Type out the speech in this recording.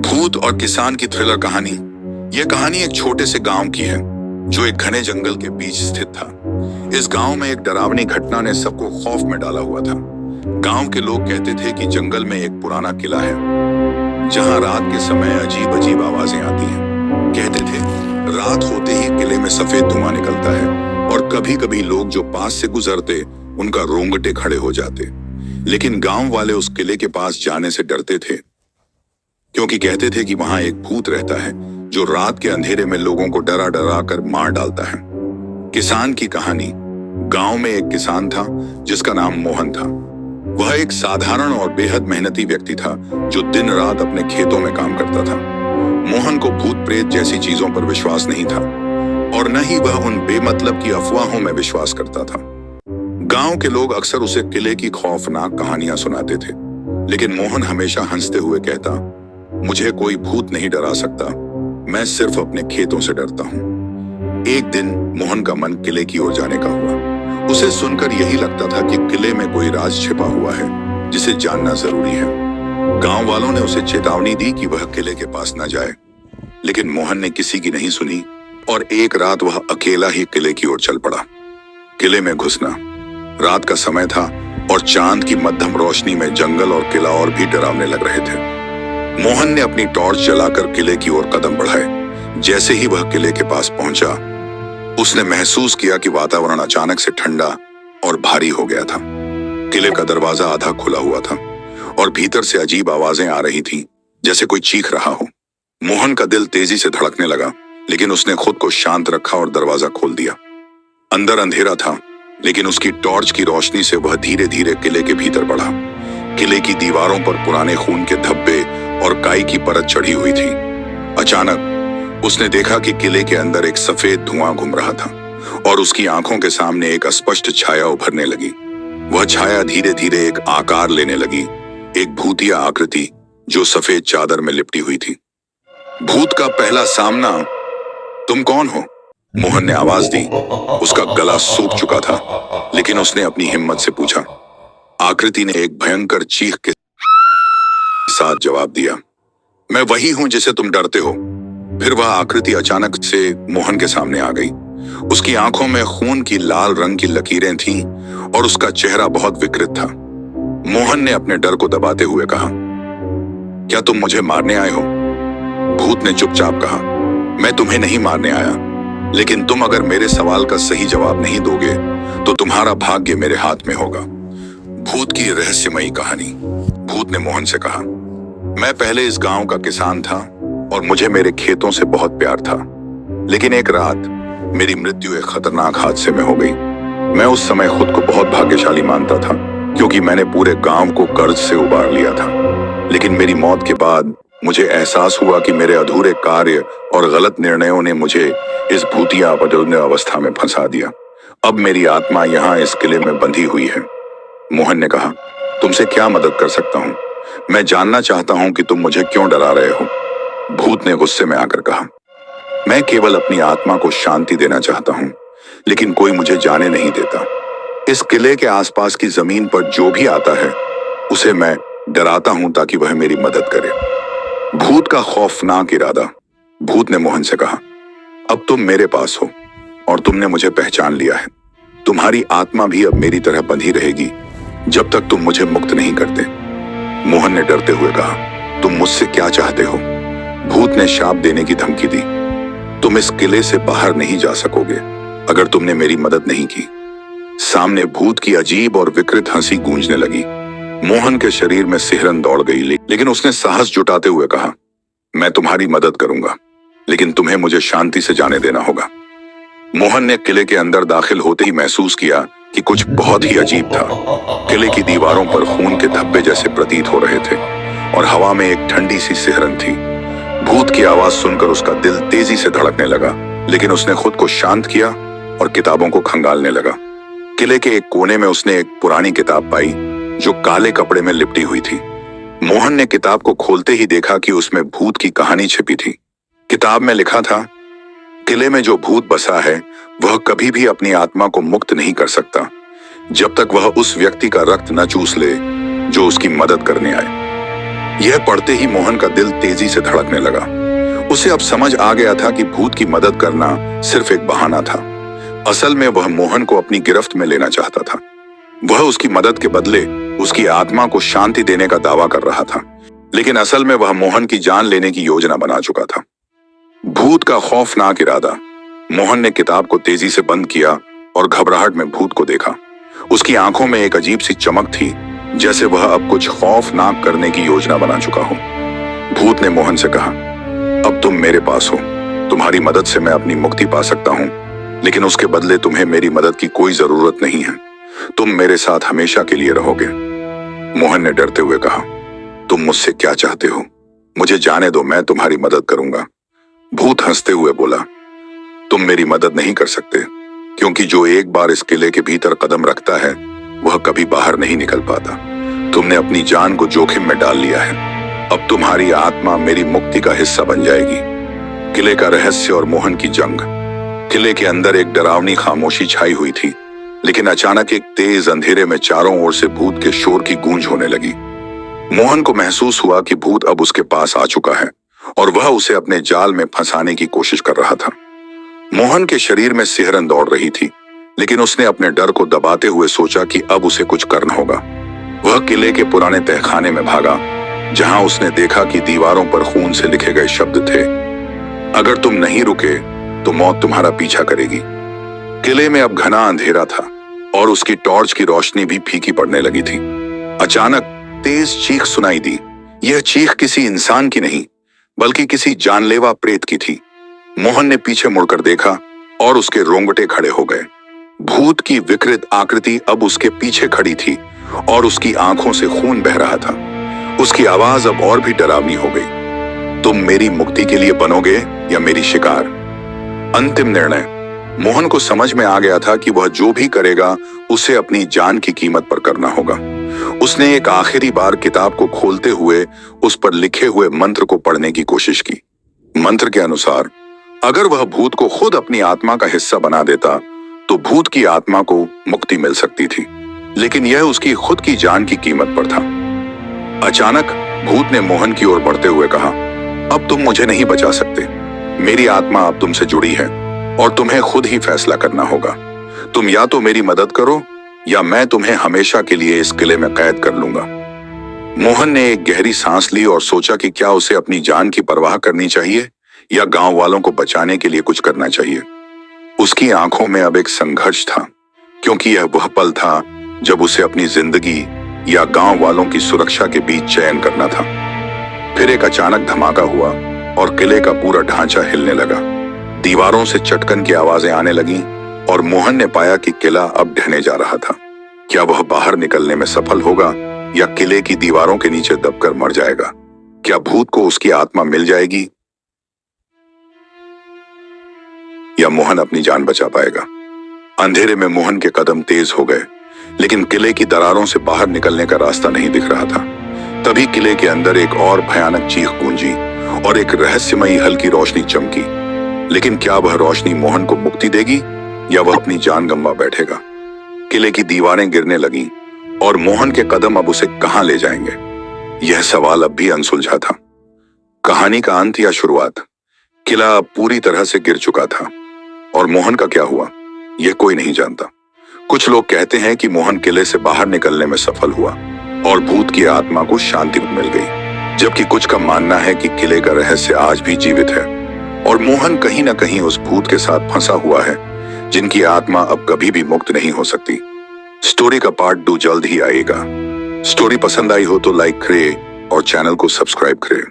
भूत और किसान की थ्रिलर कहानी। यह कहानी एक छोटे से गांव की है जो एक घने जंगल के बीच स्थित था। इस गांव में एक डरावनी घटना ने सबको खौफ में डाला हुआ था। गांव के लोग कहते थे कि जंगल में एक पुराना किला है जहां रात के समय अजीब अजीब आवाजें आती हैं। कहते थे रात होते ही किले में सफेद धुआं निकलता है और कभी कभी लोग जो पास से गुजरते उनका रोंगटे खड़े हो जाते। लेकिन गांव वाले उस किले के पास जाने से डरते थे क्योंकि कहते थे कि वहां एक भूत रहता है जो रात के अंधेरे में लोगों को डरा डरा कर मार डालता है। किसान की कहानी। गांव में एक किसान था जिसका नाम मोहन था। वह एक साधारण और बेहद मेहनती व्यक्ति था जो दिन रात अपने खेतों में काम करता था। मोहन को भूत प्रेत जैसी चीजों पर विश्वास नहीं था और न ही वह उन बेमतलब की अफवाहों में विश्वास करता था। गांव के लोग अक्सर उसे किले की खौफनाक कहानियां सुनाते थे, लेकिन मोहन हमेशा हंसते हुए कहता, मुझे कोई भूत नहीं डरा सकता, मैं सिर्फ अपने खेतों से डरता हूँ। एक दिन मोहन का मन किले की ओर जाने का हुआ। उसे सुनकर यही लगता था कि किले में कोई राज छिपा हुआ है जिसे जानना जरूरी है। गांव वालों ने उसे चेतावनी दी कि वह किले के पास न जाए, लेकिन मोहन ने किसी की नहीं सुनी और एक रात वह अकेला ही किले की ओर चल पड़ा। किले में घुसना। रात का समय था और चांद की मध्यम रोशनी में जंगल और किला और भी डरावने लग रहे थे। मोहन ने अपनी टॉर्च जलाकर किले की ओर कदम बढ़ाए। जैसे ही वह किले के पास पहुंचा, उसने महसूस किया कि वातावरण अचानक से ठंडा और भारी हो गया था। किले का दरवाजा आधा खुला हुआ था और भीतर से अजीब आवाजें आ रही थीं, जैसे कोई चीख रहा हो। मोहन का दिल तेजी से धड़कने लगा, लेकिन उसने खुद को शांत रखा और दरवाजा खोल दिया। अंदर अंधेरा था, लेकिन उसकी टॉर्च की रोशनी से वह धीरे धीरे किले के भीतर बढ़ा। किले की दीवारों पर पुराने खून के धब्बे और काई की परत चढ़ी हुई थी। अचानक उसने देखा कि किले के अंदर एक सफेद धुआं घूम रहा था और उसकी आंखों के सामने एक अस्पष्ट छाया उभरने लगी। वह छाया धीरे धीरे एक आकार लेने लगी, एक भूतिया आकृति जो सफेद चादर में लिपटी हुई थी। भूत का पहला सामना। तुम कौन हो? मोहन ने आवाज दी। उसका गला सूख चुका था, लेकिन उसने अपनी हिम्मत से पूछा। आकृति ने एक भयंकर चीख के साथ जवाब दिया, मैं वही हूं जिसे तुम डरते हो। फिर वह आकृति अचानक से मोहन के सामने आ गई। उसकी आंखों में खून की लाल रंग की लकीरें थीं और उसका चेहरा बहुत विकृत था। मोहन ने अपने डर को दबाते हुए कहा, क्या तुम मुझे मारने आए हो? भूत ने चुपचाप कहा, मैं तुम्हें नहीं मारने आया, लेकिन तुम अगर मेरे सवाल का सही जवाब नहीं दोगे तो तुम्हारा भाग्य मेरे हाथ में होगा। भूत की रहस्यमयी कहानी। भूत ने मोहन से कहा, मैं पहले इस गांव का किसान था और मुझे मेरे खेतों से बहुत प्यार था, लेकिन एक रात मेरी मृत्यु एक खतरनाक हादसे में हो गई। मैं उस समय खुद को बहुत भाग्यशाली मानता था क्योंकि मैंने पूरे गांव को कर्ज से उबार लिया था। लेकिन मेरी मौत के बाद मुझे एहसास हुआ कि मेरे अधूरे कार्य और गलत निर्णयों ने मुझे इस भूतिया अपरिणय अवस्था में फंसा दिया। अब मेरी आत्मा यहाँ इस किले में बंधी हुई है। मोहन ने कहा, तुमसे क्या मदद कर सकता हूँ? मैं जानना चाहता हूँ कि तुम मुझे क्यों डरा रहे हो। भूत ने गुस्से में आकर कहा, मैं केवल अपनी आत्मा को शांति देना चाहता हूँ, लेकिन कोई मुझे जाने नहीं देता। इस किले के आसपास की जमीन पर जो भी आता है उसे मैं डराता हूँ ताकि वह मेरी मदद करे। भूत का खौफनाक इरादा। भूत ने मोहन से कहा, अब तुम मेरे पास हो और तुमने मुझे पहचान लिया है। तुम्हारी आत्मा भी अब मेरी तरह बंधी रहेगी जब तक तुम मुझे मुक्त नहीं करते। मोहन ने डरते हुए कहा, तुम मुझसे क्या चाहते हो? भूत ने शाप देने की धमकी दी, तुम इस किले से बाहर नहीं जा सकोगे अगर तुमने मेरी मदद नहीं की। सामने भूत की अजीब और विकृत हंसी गूंजने लगी। मोहन के शरीर में सिहरन दौड़ गई, लेकिन उसने साहस जुटाते हुए कहा, मैं तुम्हारी मदद करूंगा, लेकिन तुम्हें मुझे शांति से जाने देना होगा। मोहन ने किले के अंदर दाखिल होते ही महसूस किया कि कुछ बहुत ही अजीब था। किले की दीवारों पर खून के धब्बे जैसे प्रतीत हो रहे थे और हवा में एक ठंडी सी सिहरन थी। भूत की आवाज सुनकर उसका दिल तेजी से धड़कने लगा, लेकिन उसने खुद को शांत किया और किताबों को खंगालने लगा। किले के एक कोने में उसने एक पुरानी किताब पाई जो काले कपड़े में लिपटी हुई थी। मोहन ने किताब को खोलते ही देखा कि उसमें भूत की कहानी छिपी थी। किताब में लिखा था, किले में जो भूत बसा है वह कभी भी अपनी आत्मा को मुक्त नहीं कर सकता जब तक वह उस व्यक्ति का रक्त न चूस ले जो उसकी मदद करने आए। यह पढ़ते ही मोहन का दिल तेजी से धड़कने लगा। उसे अब समझ आ गया था कि भूत की मदद करना सिर्फ एक बहाना था। असल में वह मोहन को अपनी गिरफ्त में लेना चाहता था। वह उसकी मदद के बदले उसकी आत्मा को शांति देने का दावा कर रहा था, लेकिन असल में वह मोहन की जान लेने की योजना बना चुका था। भूत का खौफनाक इरादा। मोहन ने किताब को तेजी से बंद किया और घबराहट में भूत को देखा। उसकी आंखों में एक अजीब सी चमक थी, जैसे वह अब कुछ खौफनाक करने की योजना बना चुका हो। भूत ने मोहन से कहा, अब तुम मेरे पास हो। तुम्हारी मदद से मैं अपनी मुक्ति पा सकता हूं, लेकिन उसके बदले तुम्हें मेरी मदद की कोई जरूरत नहीं है। तुम मेरे साथ हमेशा के लिए रहोगे। मोहन ने डरते हुए कहा, तुम मुझसे क्या चाहते हो? मुझे जाने दो, मैं तुम्हारी मदद करूंगा। भूत हंसते हुए बोला, तुम मेरी मदद नहीं कर सकते, क्योंकि जो एक बार इस किले के भीतर कदम रखता है वह कभी बाहर नहीं निकल पाता। तुमने अपनी जान को जोखिम में डाल लिया है। अब तुम्हारी आत्मा मेरी मुक्ति का हिस्सा बन जाएगी। किले का रहस्य और मोहन की जंग। किले के अंदर एक डरावनी खामोशी छाई हुई थी, लेकिन अचानक एक तेज अंधेरे में चारों ओर से भूत के शोर की गूंज होने लगी। मोहन को महसूस हुआ कि भूत अब उसके पास आ चुका है और वह उसे अपने जाल में फंसाने की कोशिश कर रहा था। मोहन के शरीर में सिहरन दौड़ रही थी, लेकिन उसने अपने डर को दबाते हुए सोचा कि अब उसे कुछ करना होगा। वह किले के पुराने तहखाने में भागा, जहां उसने देखा कि दीवारों पर खून से लिखे गए शब्द थे, अगर तुम नहीं रुके तो मौत तुम्हारा पीछा करेगी। किले में अब घना अंधेरा था और उसकी टॉर्च की रोशनी भी फीकी पड़ने लगी थी। अचानक तेज चीख सुनाई दी। यह चीख किसी इंसान की नहीं, बल्कि किसी जानलेवा प्रेत की थी। मोहन ने पीछे मुड़कर देखा और उसके रोंगटे खड़े हो गए। भूत की विकृत आकृति अब उसके पीछे खड़ी थी और उसकी आंखों से खून बह रहा था। उसकी आवाज अब और भी डरावनी हो गई। तुम मेरी मुक्ति के लिए बनोगे या मेरी शिकार? अंतिम निर्णय। मोहन को समझ में आ गया था कि वह जो भी करेगा उसे अपनी जान की कीमत पर करना होगा। उसने एक आखिरी बार किताब को खोलते हुए उस पर लिखे हुए मंत्र को पढ़ने की कोशिश की। मंत्र के अनुसार अगर वह भूत को खुद अपनी आत्मा का हिस्सा बना देता तो भूत की आत्मा को मुक्ति मिल सकती थी, लेकिन यह उसकी खुद की जान की कीमत पर था। अचानक भूत ने मोहन की ओर बढ़ते हुए कहा, अब तुम मुझे नहीं बचा सकते। मेरी आत्मा अब तुमसे जुड़ी है और तुम्हें खुद ही फैसला करना होगा। तुम या तो मेरी मदद करो या मैं तुम्हें हमेशा के लिए इस किले में कैद कर लूंगा। मोहन ने एक गहरी सांस ली और सोचा कि क्या उसे अपनी जान की परवाह करनी चाहिए या गांव वालों को बचाने के लिए कुछ करना चाहिए। उसकी आंखों में अब एक संघर्ष था, क्योंकि यह वह पल था जब उसे अपनी जिंदगी या गांव वालों की सुरक्षा के बीच चयन करना था। फिर एक अचानक धमाका हुआ और किले का पूरा ढांचा हिलने लगा। दीवारों से चटकन की आवाजें आने लगीं और मोहन ने पाया कि किला अब ढहने जा रहा था। क्या वह बाहर निकलने में सफल होगा या किले की दीवारों के नीचे दबकर मर जाएगा? क्या भूत को उसकी आत्मा मिल जाएगी या मोहन अपनी जान बचा पाएगा? अंधेरे में मोहन के कदम तेज हो गए, लेकिन किले की दरारों से बाहर निकलने का रास्ता नहीं दिख रहा था। तभी किले के अंदर एक और भयानक चीख गूंजी और एक रहस्यमयी हल्की रोशनी चमकी। लेकिन क्या वह रोशनी मोहन को मुक्ति देगी या वह अपनी जान गंवा बैठेगा? किले की दीवारें गिरने लगीं और मोहन के कदम अब उसे कहां ले जाएंगे? यह सवाल अब भी अनसुलझा था। कहानी का अंत या शुरुआत? किला अब पूरी तरह से गिर चुका था और मोहन का क्या हुआ यह कोई नहीं जानता। कुछ लोग कहते हैं कि मोहन किले से बाहर निकलने में सफल हुआ और भूत की आत्मा को शांति मिल गई, जबकि कुछ का मानना है कि किले का रहस्य आज भी जीवित है और मोहन कहीं ना कहीं उस भूत के साथ फंसा हुआ है जिनकी आत्मा अब कभी भी मुक्त नहीं हो सकती। स्टोरी का पार्ट 2 जल्द ही आएगा। स्टोरी पसंद आई हो तो लाइक करें और चैनल को सब्सक्राइब करें।